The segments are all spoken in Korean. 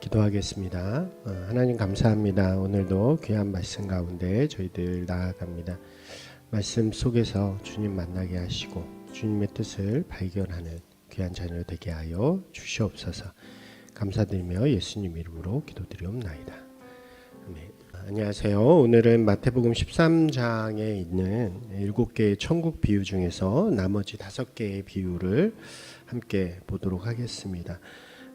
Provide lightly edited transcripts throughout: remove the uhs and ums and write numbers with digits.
기도하겠습니다. 하나님 감사합니다. 오늘도 귀한 말씀 가운데 저희들 나아갑니다. 말씀 속에서 주님 만나게 하시고 주님의 뜻을 발견하는 귀한 자녀 되게 하여 주시옵소서. 감사드리며 예수님 이름으로 기도드리옵나이다. 아멘. 안녕하세요. 오늘은 마태복음 13장에 있는 7개의 천국 비유 중에서 나머지 5개의 비유를 함께 보도록 하겠습니다.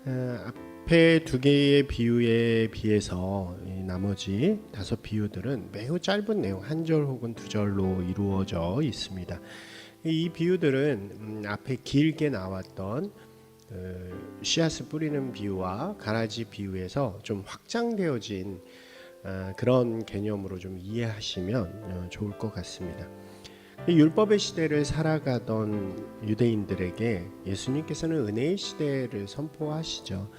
앞에 2개의 비유에 비해서 나머지 5 비유들은 매우 짧은 내용, 1절 혹은 2절로 이루어져 있습니다. 이 비유들은 앞에 길게 나왔던 씨앗을 뿌리는 비유와 가라지 비유에서 좀 확장되어진 그런 개념으로 좀 이해하시면 좋을 것 같습니다. 율법의 시대를 살아가던 유대인들에게 예수님께서는 은혜의 시대를 선포하시죠.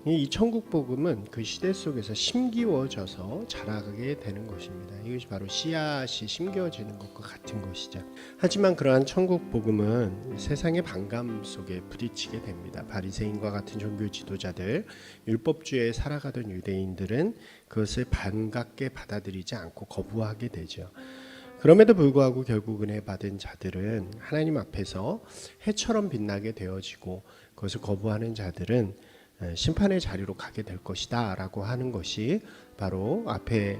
이 천국 복음은 그 시대 속에서 심기워져서 자라게 되는 것입니다. 이것이 바로 씨앗이 심겨지는 것과 같은 것이죠. 하지만 그러한 천국 복음은 세상의 반감 속에 부딪히게 됩니다. 바리새인과 같은 종교 지도자들, 율법주의에 살아가던 유대인들은 그것을 반갑게 받아들이지 않고 거부하게 되죠. 그럼에도 불구하고 결국 은혜 받은 자들은 하나님 앞에서 해처럼 빛나게 되어지고 그것을 거부하는 자들은 심판의 자리로 가게 될 것이다 라고 하는 것이 바로 앞에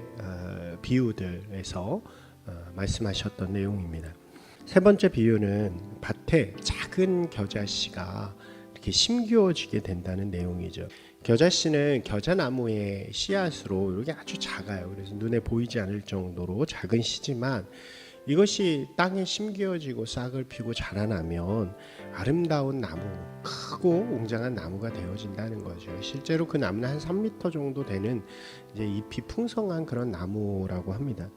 비유들에서 말씀하셨던 내용입니다. 세 번째 비유는 밭에 작은 겨자씨가 이렇게 심기워지게 된다는 내용이죠. 겨자씨는 겨자나무의 씨앗으로 이렇게 아주 작아요. 그래서 눈에 보이지 않을 정도로 작은 씨지만 이것이 땅에 심겨지고 싹을 피고 자라나면 아름다운 나무, 크고 웅장한 나무가 되어진다는 거죠. 실제로 그 나무는 한 3m 정도 되는 이제 잎이 풍성한 그런 나무라고 합니다.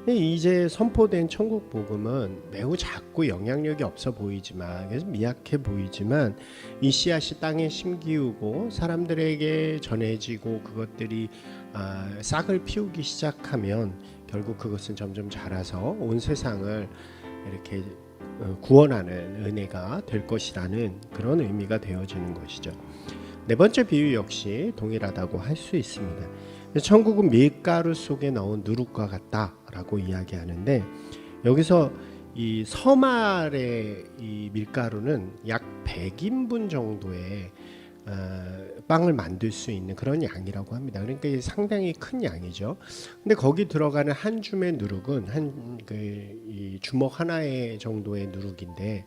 이제 선포된 천국 복음은 매우 작고 영향력이 없어 보이지만, 그래서 미약해 보이지만 이 씨앗이 땅에 심기우고 사람들에게 전해지고 그것들이 싹을 피우기 시작하면 결국 그것은 점점 자라서 온 세상을 이렇게 구원하는 은혜가 될 것이라는 그런 의미가 되어지는 것이죠. 네 번째 비유 역시 동일하다고 할 수 있습니다. 천국은 밀가루 속에 넣은 누룩과 같다라고 이야기하는데, 여기서 이 서말의 이 밀가루는 약 100인분 정도의 빵을 만들 수 있는 그런 양이라고 합니다. 그러니까 상당히 큰 양이죠. 근데 거기 들어가는 한 줌의 누룩은 이 주먹 하나의 정도의 누룩인데,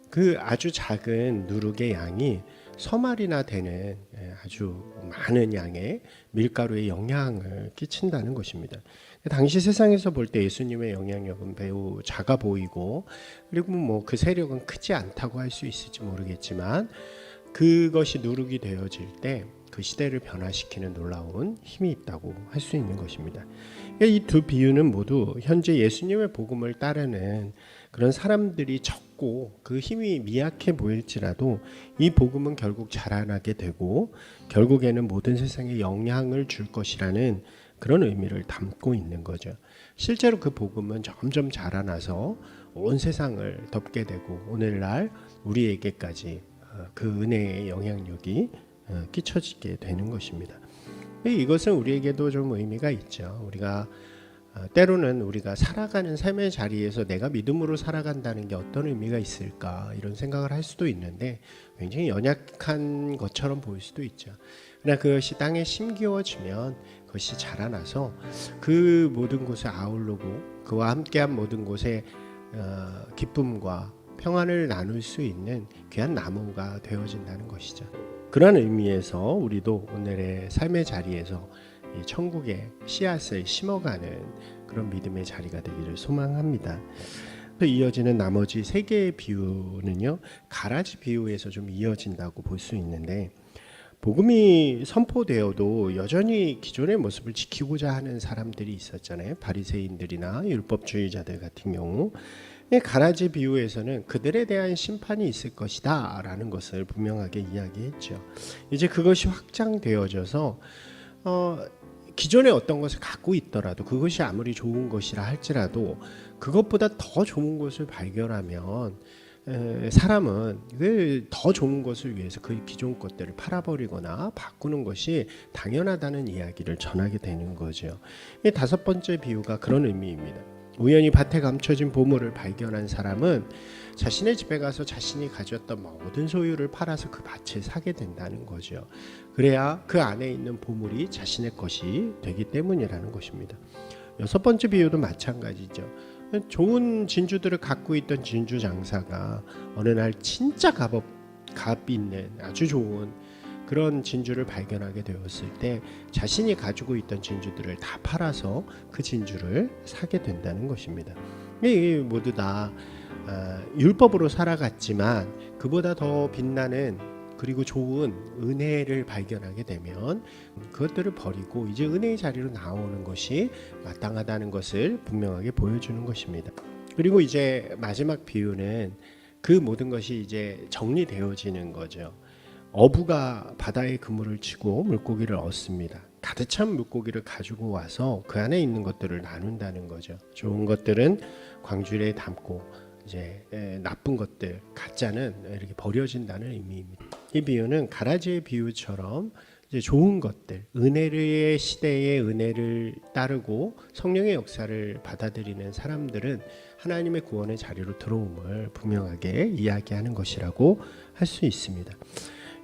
그 아주 작은 누룩의 양이 서말이나 되는 아주 많은 양의 밀가루에 영향을 끼친다는 것입니다. 당시 세상에서 볼 때 예수님의 영향력은 매우 작아 보이고, 그리고 뭐 그 세력은 크지 않다고 할 수 있을지 모르겠지만 그것이 누룩이 되어질 때 그 시대를 변화시키는 놀라운 힘이 있다고 할 수 있는 것입니다. 이 두 비유는 모두 현재 예수님의 복음을 따르는 그런 사람들이 적고 그 힘이 미약해 보일지라도 이 복음은 결국 자라나게 되고 결국에는 모든 세상에 영향을 줄 것이라는 그런 의미를 담고 있는 거죠. 실제로 그 복음은 점점 자라나서 온 세상을 덮게 되고 오늘날 우리에게까지 그 은혜의 영향력이 끼쳐지게 되는 것입니다. 이것은 우리에게도 좀 의미가 있죠. 우리가 때로는 우리가 살아가는 삶의 자리에서 내가 믿음으로 살아간다는 게 어떤 의미가 있을까 이런 생각을 할 수도 있는데 굉장히 연약한 것처럼 보일 수도 있죠. 그러나 그것이 땅에 심기워지면 그것이 자라나서 그 모든 곳에 아울르고 그와 함께한 모든 곳에 기쁨과 평안을 나눌 수 있는 귀한 나무가 되어진다는 것이죠. 그런 의미에서 우리도 오늘의 삶의 자리에서 이 천국의 씨앗을 심어가는 그런 믿음의 자리가 되기를 소망합니다. 또 이어지는 나머지 3개의 비유는요, 가라지 비유에서 좀 이어진다고 볼 수 있는데, 복음이 선포되어도 여전히 기존의 모습을 지키고자 하는 사람들이 있었잖아요. 바리새인들이나 율법주의자들 같은 경우. 가라지 비유에서는 그들에 대한 심판이 있을 것이다 라는 것을 분명하게 이야기했죠. 이제 그것이 확장되어져서 기존에 어떤 것을 갖고 있더라도 그것이 아무리 좋은 것이라 할지라도 그것보다 더 좋은 것을 발견하면 사람은 더 좋은 것을 위해서 그 기존 것들을 팔아버리거나 바꾸는 것이 당연하다는 이야기를 전하게 되는 거죠. 이 다섯 번째 비유가 그런 의미입니다. 우연히 밭에 감춰진 보물을 발견한 사람은 자신의 집에 가서 자신이 가졌던 모든 소유를 팔아서 그 밭을 사게 된다는 거죠. 그래야 그 안에 있는 보물이 자신의 것이 되기 때문이라는 것입니다. 여섯 번째 비유도 마찬가지죠. 좋은 진주들을 갖고 있던 진주 장사가 어느 날 진짜 값 있는 아주 좋은 그런 진주를 발견하게 되었을 때 자신이 가지고 있던 진주들을 다 팔아서 그 진주를 사게 된다는 것입니다. 이 모두 다 율법으로 살아갔지만 그보다 더 빛나는 그리고 좋은 은혜를 발견하게 되면 그것들을 버리고 이제 은혜의 자리로 나오는 것이 마땅하다는 것을 분명하게 보여주는 것입니다. 그리고 이제 마지막 비유는 그 모든 것이 이제 정리되어지는 거죠. 어부가 바다에 그물을 치고 물고기를 얻습니다. 가득 찬 물고기를 가지고 와서 그 안에 있는 것들을 나눈다는 거죠. 좋은 것들은 광주리에 담고 이제 나쁜 것들, 가짜는 이렇게 버려진다는 의미입니다. 이 비유는 가라지의 비유처럼 이제 좋은 것들, 은혜의 시대의 은혜를 따르고 성령의 역사를 받아들이는 사람들은 하나님의 구원의 자리로 들어옴을 분명하게 이야기하는 것이라고 할 수 있습니다.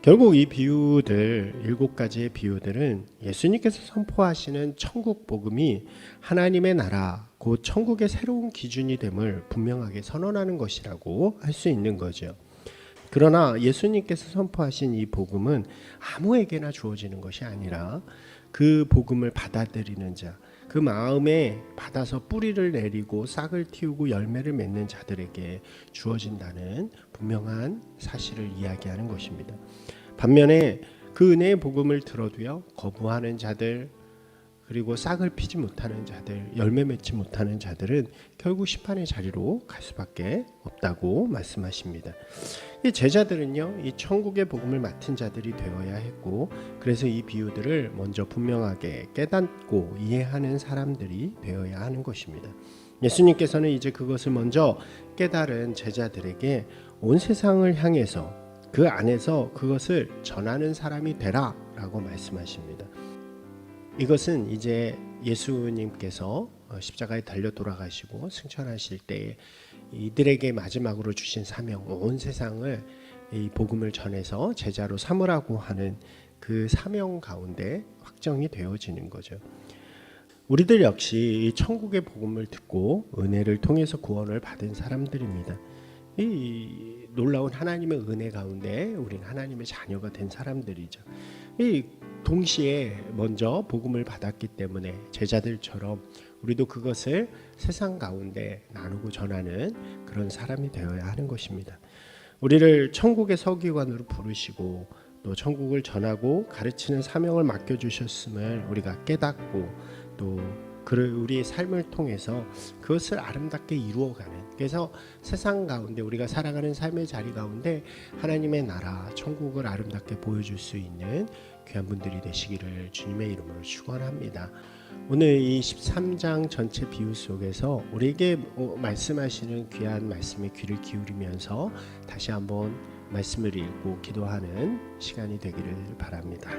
결국 이 비유들, 7가지의 비유들은 예수님께서 선포하시는 천국 복음이 하나님의 나라, 곧 천국의 새로운 기준이 됨을 분명하게 선언하는 것이라고 할 수 있는 거죠. 그러나 예수님께서 선포하신 이 복음은 아무에게나 주어지는 것이 아니라 그 복음을 받아들이는 자, 그 마음에 받아서 뿌리를 내리고 싹을 틔우고 열매를 맺는 자들에게 주어진다는 분명한 사실을 이야기하는 것입니다. 반면에 그 은혜의 복음을 들어도요 거부하는 자들, 그리고 싹을 피지 못하는 자들, 열매 맺지 못하는 자들은 결국 심판의 자리로 갈 수밖에 없다고 말씀하십니다. 이 제자들은요, 이 천국의 복음을 맡은 자들이 되어야 했고, 그래서 이 비유들을 먼저 분명하게 깨닫고 이해하는 사람들이 되어야 하는 것입니다. 예수님께서는 이제 그것을 먼저 깨달은 제자들에게 온 세상을 향해서 그 안에서 그것을 전하는 사람이 되라 라고 말씀하십니다. 이것은 이제 예수님께서 십자가에 달려 돌아가시고 승천하실 때에 이들에게 마지막으로 주신 사명, 온 세상을 이 복음을 전해서 제자로 삼으라고 하는 그 사명 가운데 확정이 되어지는 거죠. 우리들 역시 이 천국의 복음을 듣고 은혜를 통해서 구원을 받은 사람들입니다. 이 놀라운 하나님의 은혜 가운데 우리는 하나님의 자녀가 된 사람들이죠. 이 동시에 먼저 복음을 받았기 때문에 제자들처럼 우리도 그것을 세상 가운데 나누고 전하는 그런 사람이 되어야 하는 것입니다. 우리를 천국의 서기관으로 부르시고 또 천국을 전하고 가르치는 사명을 맡겨주셨음을 우리가 깨닫고 또 우리의 삶을 통해서 그것을 아름답게 이루어가는, 그래서 세상 가운데 우리가 살아가는 삶의 자리 가운데 하나님의 나라 천국을 아름답게 보여줄 수 있는 귀한 분들이 되시기를 주님의 이름으로 축원합니다. 오늘 이 13장 전체 비유 속에서 우리에게 말씀하시는 귀한 말씀에 귀를 기울이면서 다시 한번 말씀을 읽고 기도하는 시간이 되기를 바랍니다.